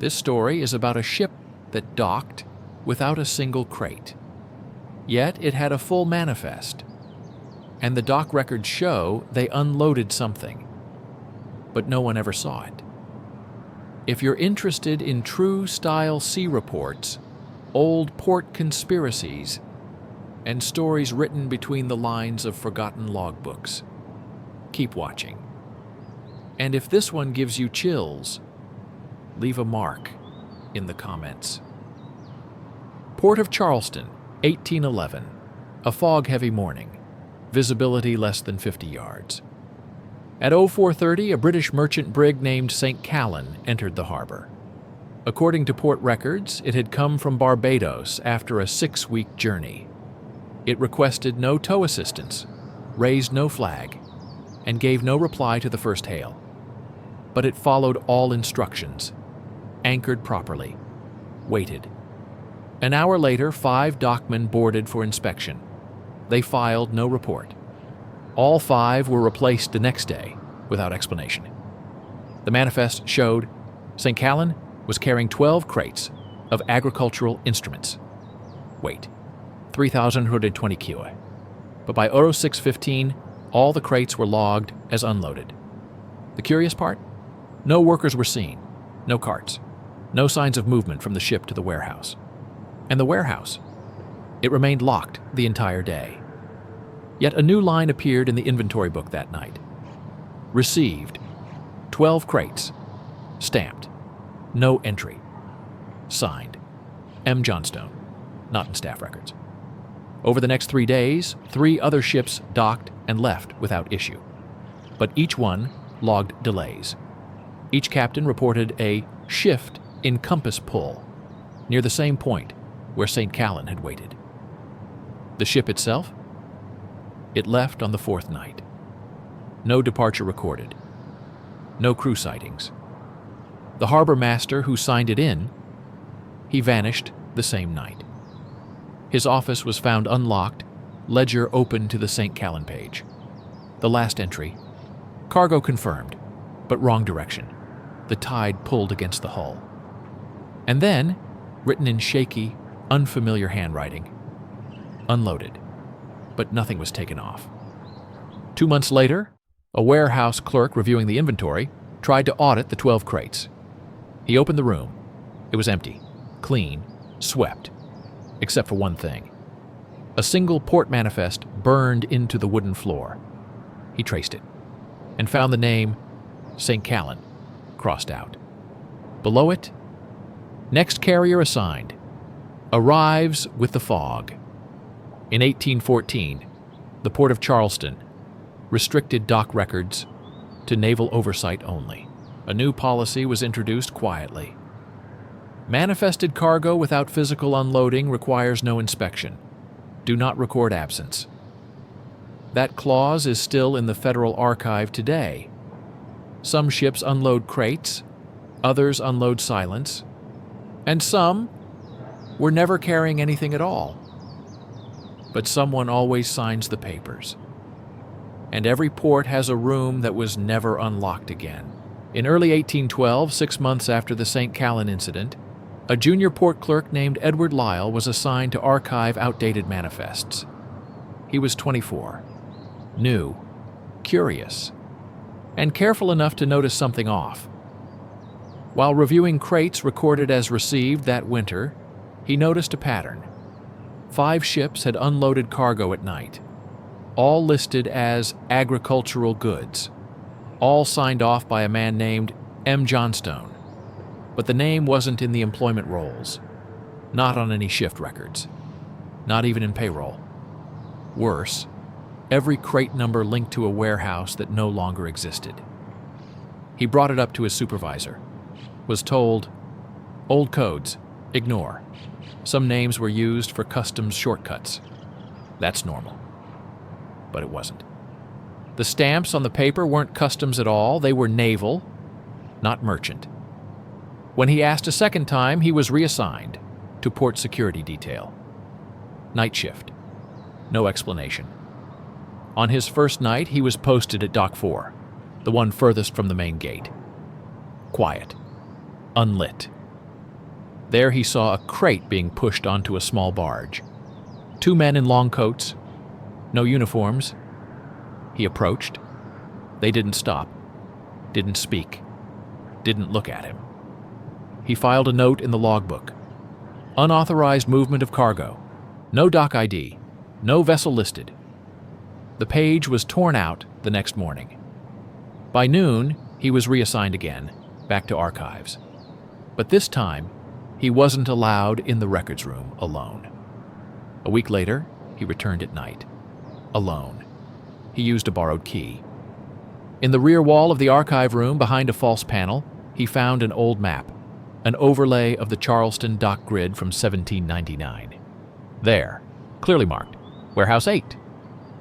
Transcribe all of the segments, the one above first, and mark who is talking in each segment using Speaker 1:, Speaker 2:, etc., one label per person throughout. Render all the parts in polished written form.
Speaker 1: This story is about a ship that docked without a single crate. Yet it had a full manifest, and the dock records show they unloaded something, but no one ever saw it. If you're interested in true-style sea reports, old port conspiracies, and stories written between the lines of forgotten logbooks, keep watching. And if this one gives you chills, leave a mark in the comments. Port of Charleston, 1811. A fog-heavy morning. Visibility less than 50 yards. At 0430, a British merchant brig named St. Callan entered the harbor. According to port records, it had come from Barbados after a 6-week journey. It requested no tow assistance, raised no flag, and gave no reply to the first hail. But it followed all instructions, anchored properly, waited. An hour later, 5 dockmen boarded for inspection. They filed no report. All 5 were replaced the next day without explanation. The manifest showed St. Callan was carrying 12 crates of agricultural instruments. Weight, 3,120 kilo. But by 0615, all the crates were logged as unloaded. The curious part? No workers were seen, no carts, no signs of movement from the ship to the warehouse. And the warehouse, it remained locked the entire day. Yet a new line appeared in the inventory book that night. Received, 12 crates, stamped, no entry. Signed, M. Jonstone, not in staff records. Over the next 3 days, 3 other ships docked and left without issue. But each one logged delays. Each captain reported a shift in compass pull near the same point where St. Callan had waited. The ship itself? It left on the 4th night. No departure recorded. No crew sightings. The harbor master who signed it in, he vanished the same night. His office was found unlocked, ledger open to the St. Callan page. The last entry, cargo confirmed, but wrong direction. The tide pulled against the hull. And then, written in shaky, unfamiliar handwriting, unloaded, but nothing was taken off. 2 months later, a warehouse clerk reviewing the inventory tried to audit the 12 crates. He opened the room. It was empty, clean, swept, except for one thing. A single port manifest burned into the wooden floor. He traced it and found the name St. Callan crossed out. Below it, next carrier assigned, arrives with the fog. In 1814, the Port of Charleston restricted dock records to naval oversight only. A new policy was introduced quietly. Manifested cargo without physical unloading requires no inspection. Do not record absence. That clause is still in the Federal Archive today. Some ships unload crates, others unload silence, and some were never carrying anything at all. But someone always signs the papers. And every port has a room that was never unlocked again. In early 1812, 6 months after the St. Callan incident, a junior port clerk named Edward Lyle was assigned to archive outdated manifests. He was 24, new, curious, and careful enough to notice something off. While reviewing crates recorded as received that winter, he noticed a pattern. 5 ships had unloaded cargo at night, all listed as agricultural goods, all signed off by a man named M. Jonstone. But the name wasn't in the employment rolls, not on any shift records, not even in payroll. Worse, every crate number linked to a warehouse that no longer existed. He brought it up to his supervisor, was told, "Old codes, ignore. Some names were used for customs shortcuts. That's normal." But it wasn't. The stamps on the paper weren't customs at all, they were naval, not merchant. When he asked a second time, he was reassigned to port security detail. Night shift. No explanation. On his first night, he was posted at Dock 4, the one furthest from the main gate. Quiet. Unlit. There he saw a crate being pushed onto a small barge. 2 men in long coats, no uniforms. He approached. They didn't stop, didn't speak, didn't look at him. He filed a note in the logbook. Unauthorized movement of cargo. No dock ID. No vessel listed. The page was torn out the next morning. By noon, he was reassigned again, back to archives. But this time, he wasn't allowed in the records room alone. A week later, he returned at night. Alone. He used a borrowed key. In the rear wall of the archive room, behind a false panel, he found an old map, an overlay of the Charleston dock grid from 1799. There, clearly marked, Warehouse 8.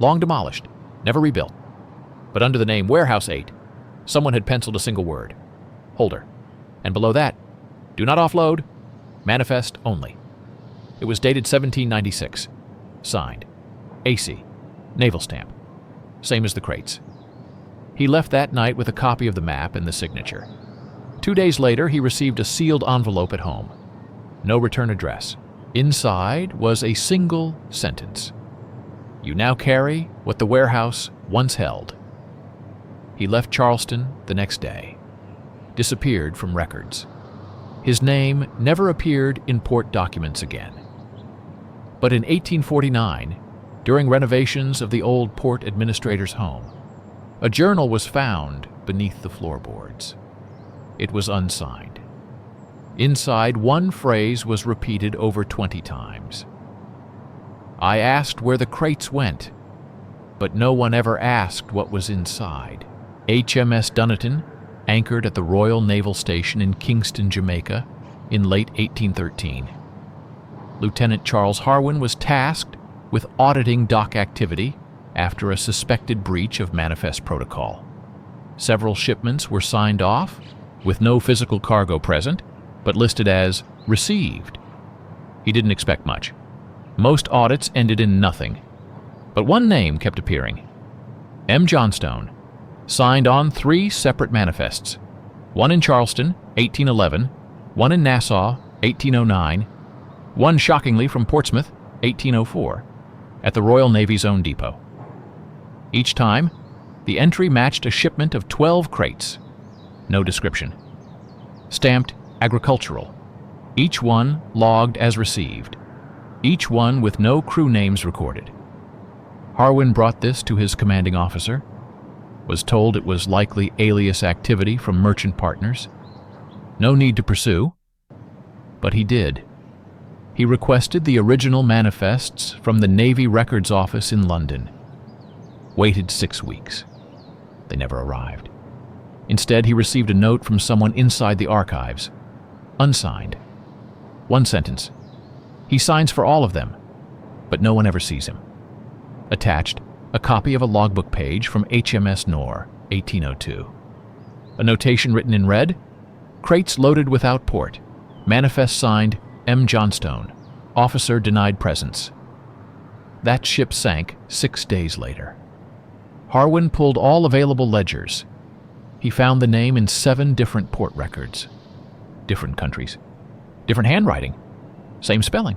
Speaker 1: Long demolished, never rebuilt. But under the name Warehouse 8, someone had penciled a single word, Holder. And below that, do not offload, manifest only. It was dated 1796. Signed, AC, Naval stamp. Same as the crates. He left that night with a copy of the map and the signature. 2 days later, he received a sealed envelope at home. No return address. Inside was a single sentence. You now carry what the warehouse once held. He left Charleston the next day. Disappeared from records. His name never appeared in port documents again. But in 1849, during renovations of the old port administrator's home, a journal was found beneath the floorboards. It was unsigned. Inside, one phrase was repeated over 20 times. I asked where the crates went, but no one ever asked what was inside. HMS Duntown anchored at the Royal Naval Station in Kingston, Jamaica, in late 1813. Lieutenant Charles Harwin was tasked with auditing dock activity after a suspected breach of manifest protocol. Several shipments were signed off, with no physical cargo present, but listed as received. He didn't expect much. Most audits ended in nothing. But one name kept appearing. M. Jonstone, signed on 3 separate manifests. One in Charleston, 1811, one in Nassau, 1809, one shockingly from Portsmouth, 1804, at the Royal Navy's own depot. Each time, the entry matched a shipment of 12 crates. No description. Stamped agricultural. Each one logged as received. Each one with no crew names recorded. Harwin brought this to his commanding officer, was told it was likely alias activity from merchant partners. No need to pursue, but he did. He requested the original manifests from the Navy Records Office in London. Waited 6 weeks. They never arrived. Instead, he received a note from someone inside the archives. Unsigned. One sentence. He signs for all of them, but no one ever sees him. Attached, a copy of a logbook page from HMS Nor, 1802. A notation written in red, crates loaded without port, manifest signed M. Jonstone, officer denied presence. That ship sank 6 days later. Harwin pulled all available ledgers. He found the name in 7 different port records. Different countries. Different handwriting. Same spelling.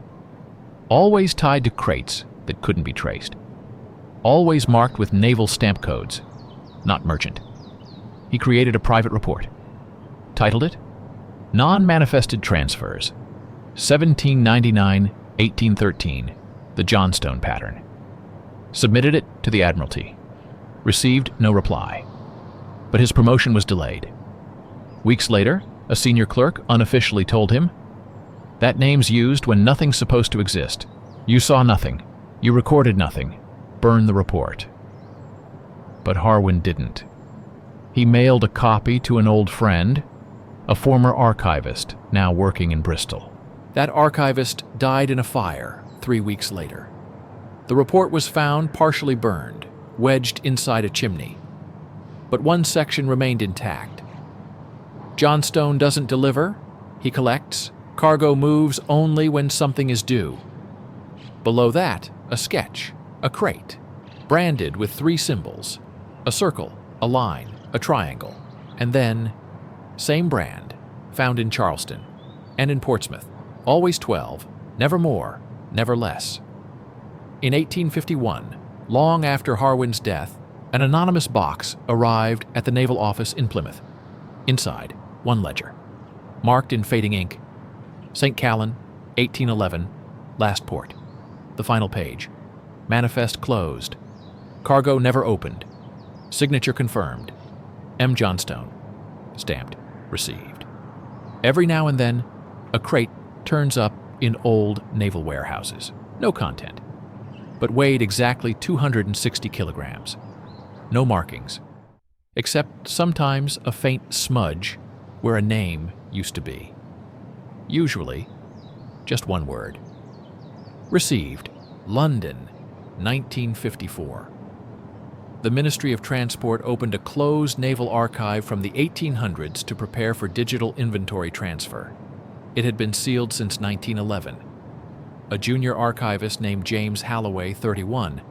Speaker 1: Always tied to crates that couldn't be traced. Always marked with naval stamp codes, not merchant. He created a private report. Titled it, Non-Manifested Transfers, 1799-1813, the Jonstone pattern. Submitted it to the Admiralty. Received no reply. But his promotion was delayed. Weeks later, a senior clerk unofficially told him, that name's used when nothing's supposed to exist. You saw nothing. You recorded nothing. Burn the report. But Harwin didn't. He mailed a copy to an old friend, a former archivist now working in Bristol. That archivist died in a fire 3 weeks later. The report was found partially burned, wedged inside a chimney. But one section remained intact. Jonstone doesn't deliver, he collects. Cargo moves only when something is due. Below that, a sketch, a crate, branded with 3 symbols, a circle, a line, a triangle, and then, same brand, found in Charleston and in Portsmouth, Always 12, never more, never less. In 1851, long after Harwin's death, an anonymous box arrived at the Naval office in Plymouth. Inside, one ledger, marked in fading ink, St. Callan, 1811, last port. The final page, manifest closed, cargo never opened, signature confirmed, M. Jonstone, stamped, received. Every now and then, a crate turns up in old naval warehouses. No content, but weighed exactly 260 kilograms. No markings, except sometimes a faint smudge where a name used to be. Usually, just one word. Received, London, 1954. The Ministry of Transport opened a closed naval archive from the 1800s to prepare for digital inventory transfer. It had been sealed since 1911. A junior archivist named James Halloway, 31,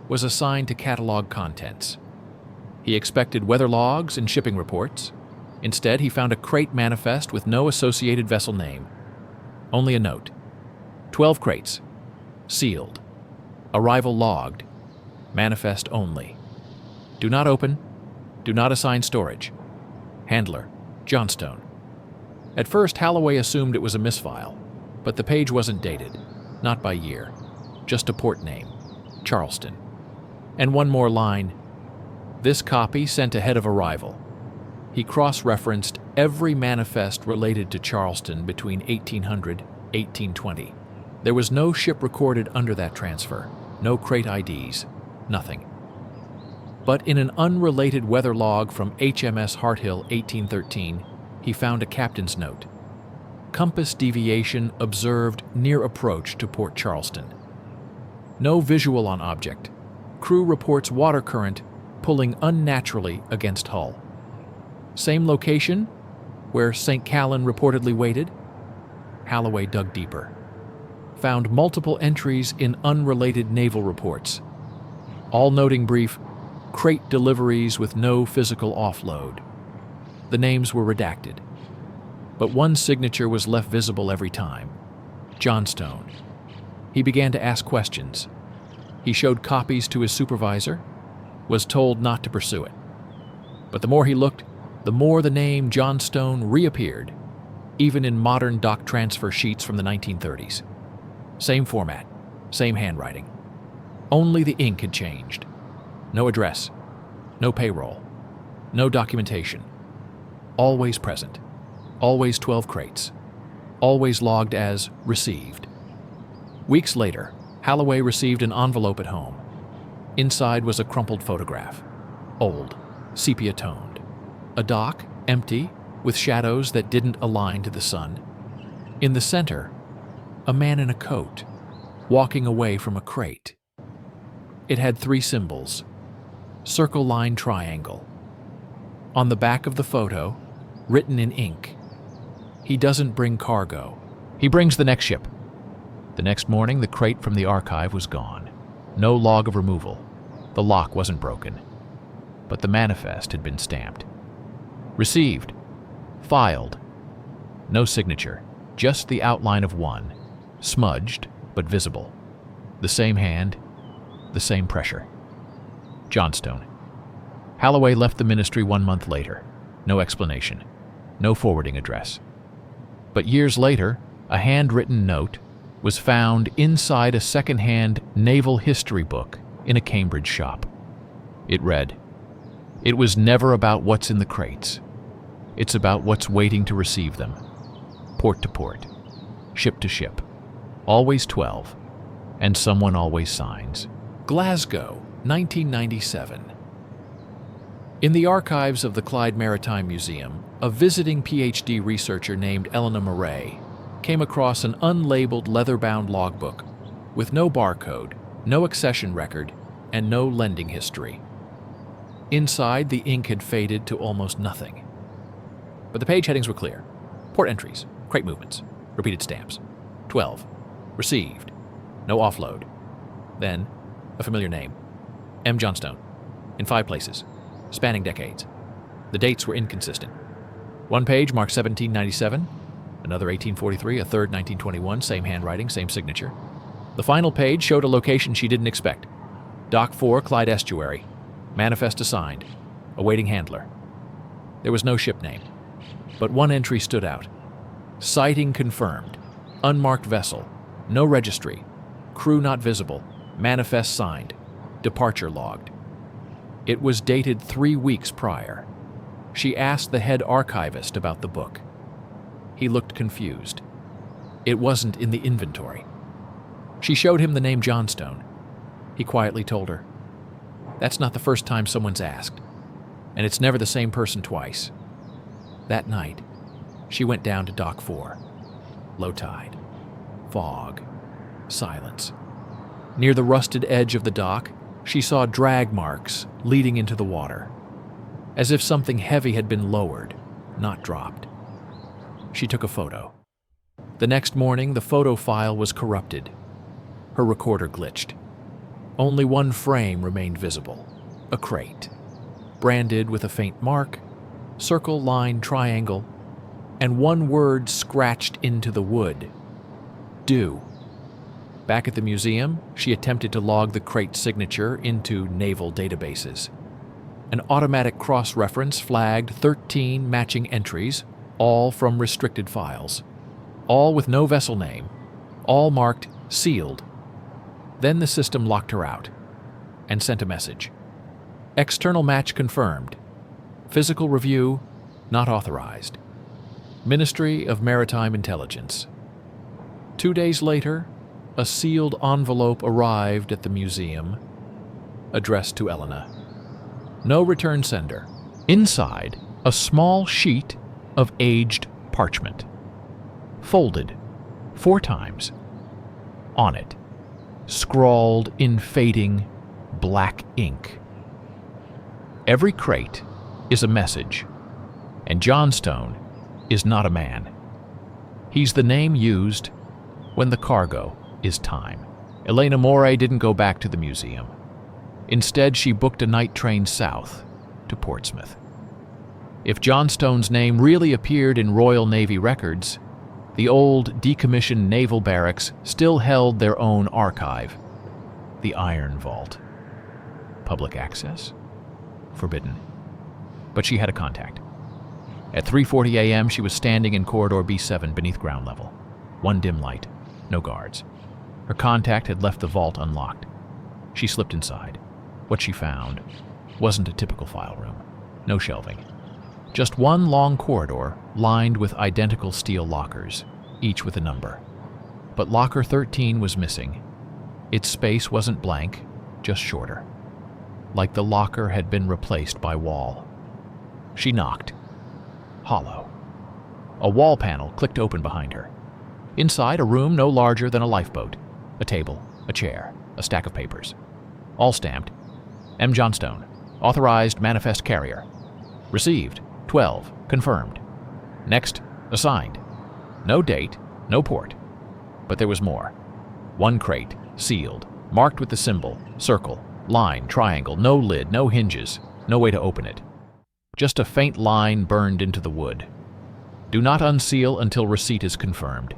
Speaker 1: was assigned to catalog contents. He expected weather logs and shipping reports. Instead, he found a crate manifest with no associated vessel name. Only a note. 12 crates. Sealed. Arrival logged. Manifest only. Do not open. Do not assign storage. Handler, Jonstone. At first, Halloway assumed it was a misfile, but the page wasn't dated, not by year, just a port name, Charleston. And one more line, this copy sent ahead of arrival. He cross-referenced every manifest related to Charleston between 1800 and 1820. There was no ship recorded under that transfer, no crate IDs, nothing. But in an unrelated weather log from HMS Harthill, 1813, he found a captain's note. Compass deviation observed near approach to Port Charleston. No visual on object. Crew reports water current pulling unnaturally against hull. Same location where St. Callan reportedly waited? Halloway dug deeper. Found multiple entries in unrelated naval reports, all noting brief crate deliveries with no physical offload. The names were redacted, but one signature was left visible every time, Jonstone. He began to ask questions. He showed copies to his supervisor, was told not to pursue it. But the more he looked, the more the name Jonstone reappeared, even in modern dock transfer sheets from the 1930s. Same format, same handwriting. Only the ink had changed. No address, no payroll, no documentation. Always present, always 12 crates, always logged as received. Weeks later, Halloway received an envelope at home. Inside was a crumpled photograph, old, sepia-toned. A dock, empty, with shadows that didn't align to the sun. In the center, a man in a coat, walking away from a crate. It had 3 symbols, circle line triangle. On the back of the photo, written in ink, he doesn't bring cargo. He brings the next ship. The next morning, the crate from the archive was gone. No log of removal. The lock wasn't broken. But the manifest had been stamped. Received. Filed. No signature, just the outline of one, smudged but visible. The same hand, the same pressure. Jonstone. Halloway left the ministry 1 month later. No explanation. No forwarding address. But years later, a handwritten note was found inside a second-hand naval history book in a Cambridge shop. It read, "It was never about what's in the crates. It's about what's waiting to receive them. Port to port, ship to ship. Always 12, and someone always signs." Glasgow, 1997. In the archives of the Clyde Maritime Museum, a visiting PhD researcher named Elena Murray came across an unlabeled leather-bound logbook with no barcode, no accession record, and no lending history. Inside, the ink had faded to almost nothing. But the page headings were clear. Port entries, crate movements, repeated stamps. 12. Received. No offload. Then, a familiar name. M. Jonstone. In 5 places, spanning decades. The dates were inconsistent. One page marked 1797, Another 1843, a third 1921, same handwriting, same signature. The final page showed a location she didn't expect. Dock 4, Clyde Estuary. Manifest assigned. Awaiting handler. There was no ship name, but one entry stood out. Sighting confirmed. Unmarked vessel. No registry. Crew not visible. Manifest signed. Departure logged. It was dated 3 weeks prior. She asked the head archivist about the book. He looked confused. It wasn't in the inventory. She showed him the name Jonstone. He quietly told her, "That's not the first time someone's asked, and it's never the same person twice." That night, she went down to Dock 4. Low tide. Fog. Silence. Near the rusted edge of the dock, she saw drag marks leading into the water, as if something heavy had been lowered, not dropped. She took a photo. The next morning, the photo file was corrupted. Her recorder glitched. Only one frame remained visible, a crate, branded with a faint mark, circle, line, triangle, and one word scratched into the wood: "Due." Back at the museum, she attempted to log the crate's signature into Naval databases. An automatic cross-reference flagged 13 matching entries, all from restricted files, all with no vessel name, all marked sealed. Then the system locked her out and sent a message. External match confirmed. Physical review not authorized. Ministry of Maritime Intelligence. 2 days later, a sealed envelope arrived at the museum, addressed to Elena. No return sender. Inside, a small sheet of aged parchment, folded 4 times. On it, scrawled in fading black ink, "Every crate is a message, and Jonstone is not a man. He's the name used when the cargo is time." Elena Morey didn't go back to the museum. Instead, she booked a night train south to Portsmouth. If Jonstone's name really appeared in Royal Navy records, the old decommissioned naval barracks still held their own archive, the Iron Vault. Public access? Forbidden. But she had a contact. At 3:40 a.m., she was standing in corridor B7 beneath ground level. One dim light, no guards. Her contact had left the vault unlocked. She slipped inside. What she found wasn't a typical file room. No shelving. Just one long corridor lined with identical steel lockers, each with a number. But locker 13 was missing. Its space wasn't blank, just shorter, like the locker had been replaced by wall. She knocked. Hollow. A wall panel clicked open behind her. Inside, a room no larger than a lifeboat. A table, a chair, a stack of papers. All stamped. M. Jonstone, authorized manifest carrier. Received, 12, confirmed. Next, assigned. No date, no port. But there was more. One crate, sealed, marked with the symbol, circle, line, triangle, no lid, no hinges, no way to open it. Just a faint line burned into the wood. Do not unseal until receipt is confirmed.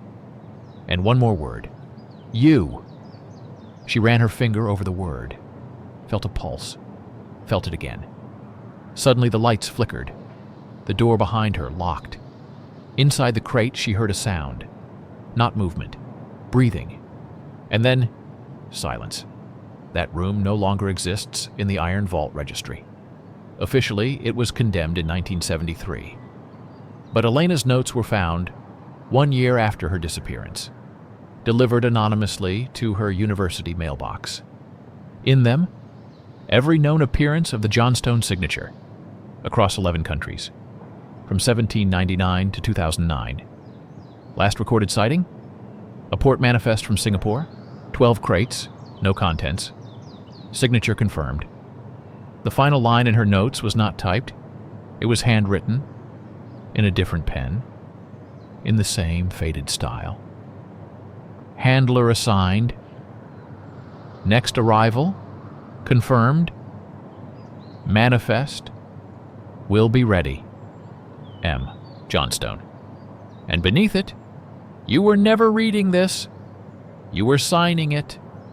Speaker 1: And one more word. You. She ran her finger over the word. Felt a pulse. Felt it again. Suddenly the lights flickered. The door behind her locked. Inside the crate she heard a sound. Not movement. Breathing. And then silence. That room no longer exists in the Iron Vault registry. Officially, it was condemned in 1973. But Elena's notes were found 1 year after her disappearance, delivered anonymously to her university mailbox. In them, every known appearance of the Jonstone signature, across 11 countries, from 1799 to 2009. Last recorded sighting? A port manifest from Singapore, 12 crates, no contents. Signature confirmed. The final line in her notes was not typed. It was handwritten, in a different pen, in the same faded style. Handler assigned. Next arrival, confirmed. Manifest, will be ready. M. Jonstone. And beneath it, you were never reading this. You were signing it.